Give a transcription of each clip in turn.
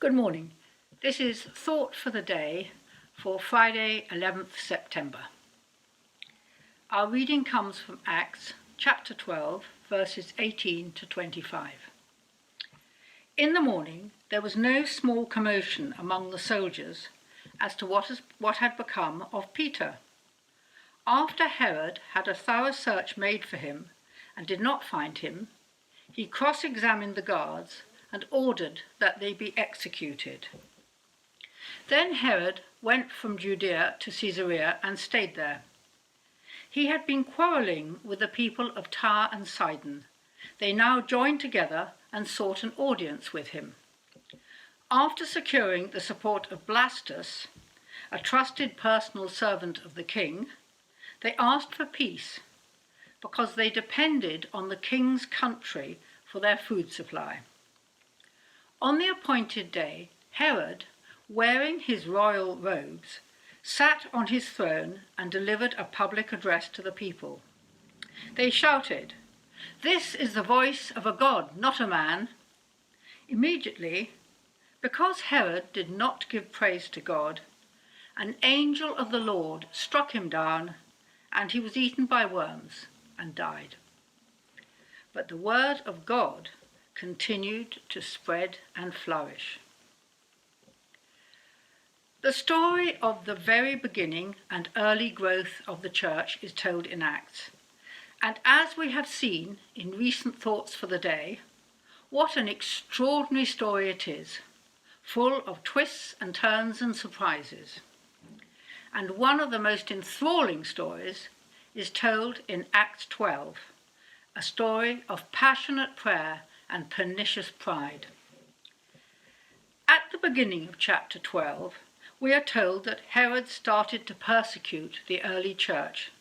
Good morning. This is Thought for the Day for Friday, 11th September. Our reading comes from Acts chapter 12, verses 18 to 25. In the morning there was no small commotion among the soldiers as to what had become of Peter. After Herod had a thorough search made for him and did not find him, he cross-examined the guards and ordered that they be executed. Then Herod went from Judea to Caesarea and stayed there. He had been quarrelling with the people of Tyre and Sidon. They now joined together and sought an audience with him. After securing the support of Blastus, a trusted personal servant of the king, they asked for peace because they depended on the king's country for their food supply. On the appointed day, Herod, wearing his royal robes, sat on his throne and delivered a public address to the people. They shouted, "This is the voice of a god, not a man." Immediately, because Herod did not give praise to God, an angel of the Lord struck him down, and he was eaten by worms and died. But the word of God continued to spread and flourish. The story of the very beginning and early growth of the church is told in Acts. And as we have seen in recent Thoughts for the Day, what an extraordinary story it is, full of twists and turns and surprises. And one of the most enthralling stories is told in Acts 12, a story of passionate prayer and pernicious pride. At the beginning of chapter 12, we are told that Herod started to persecute the early church.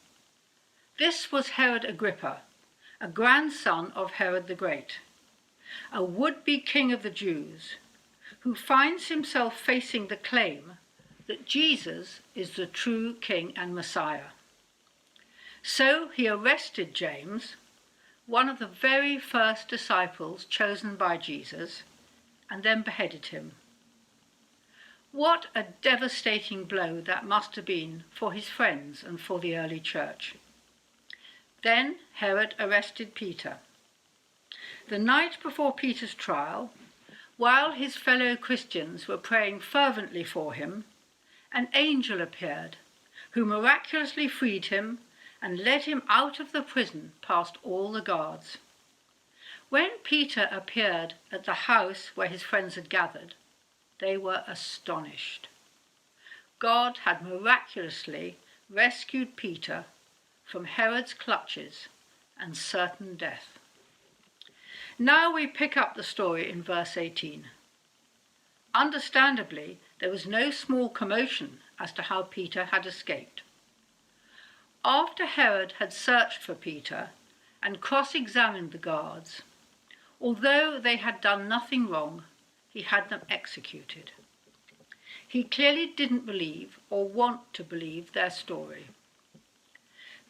This was Herod Agrippa, a grandson of Herod the Great, a would-be king of the Jews, who finds himself facing the claim that Jesus is the true king and Messiah. So he arrested James, one of the very first disciples chosen by Jesus, and then beheaded him. What a devastating blow that must have been for his friends and for the early church. Then Herod arrested Peter. The night before Peter's trial, while his fellow Christians were praying fervently for him, an angel appeared, who miraculously freed him and led him out of the prison past all the guards. When Peter appeared at the house where his friends had gathered, they were astonished. God had miraculously rescued Peter from Herod's clutches and certain death. Now we pick up the story in verse 18. Understandably, there was no small commotion as to how Peter had escaped. After Herod had searched for Peter and cross-examined the guards, although they had done nothing wrong, he had them executed. He clearly didn't believe or want to believe their story.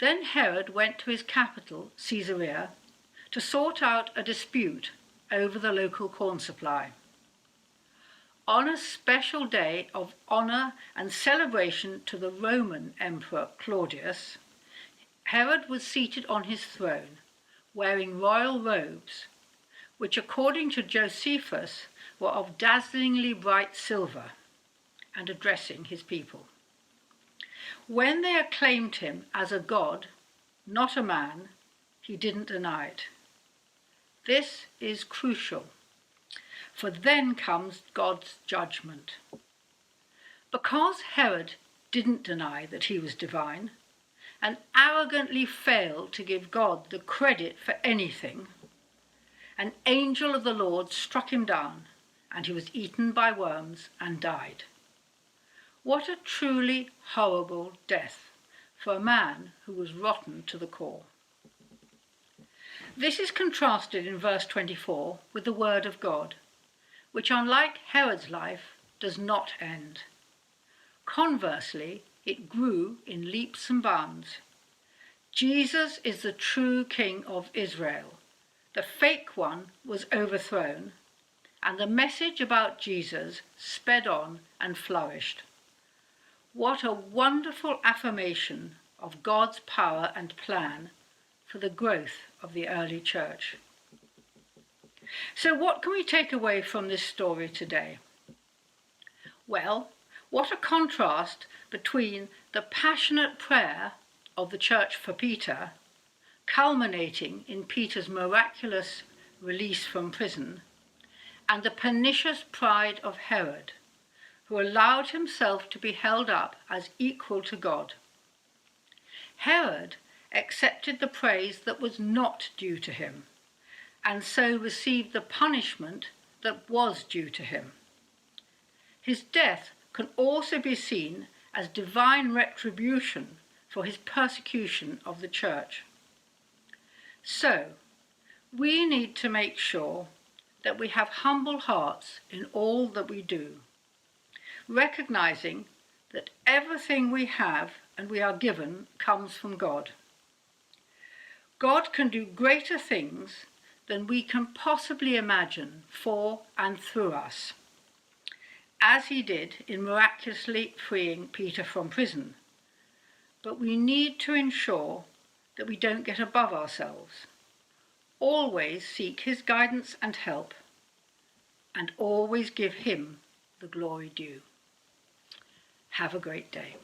Then Herod went to his capital, Caesarea, to sort out a dispute over the local corn supply. On a special day of honor and celebration to the Roman Emperor Claudius, Herod was seated on his throne, wearing royal robes, which according to Josephus were of dazzlingly bright silver, and addressing his people. When they acclaimed him as a god, not a man, he didn't deny it. This is crucial, for then comes God's judgment. Because Herod didn't deny that he was divine, and arrogantly failed to give God the credit for anything, an angel of the Lord struck him down, and he was eaten by worms and died. What a truly horrible death for a man who was rotten to the core. This is contrasted in verse 24 with the word of God, which, unlike Herod's life, does not end. Conversely, it grew in leaps and bounds. Jesus is the true King of Israel. The fake one was overthrown, and the message about Jesus sped on and flourished. What a wonderful affirmation of God's power and plan for the growth of the early church. So what can we take away from this story today? Well, what a contrast between the passionate prayer of the church for Peter, culminating in Peter's miraculous release from prison, and the pernicious pride of Herod, who allowed himself to be held up as equal to God. Herod accepted the praise that was not due to him, and so received the punishment that was due to him. His death can also be seen as divine retribution for his persecution of the church. So, we need to make sure that we have humble hearts in all that we do, recognizing that everything we have and we are given comes from God. God can do greater things than we can possibly imagine for and through us, as he did in miraculously freeing Peter from prison. But we need to ensure that we don't get above ourselves, always seek his guidance and help, and always give him the glory due. Have a great day.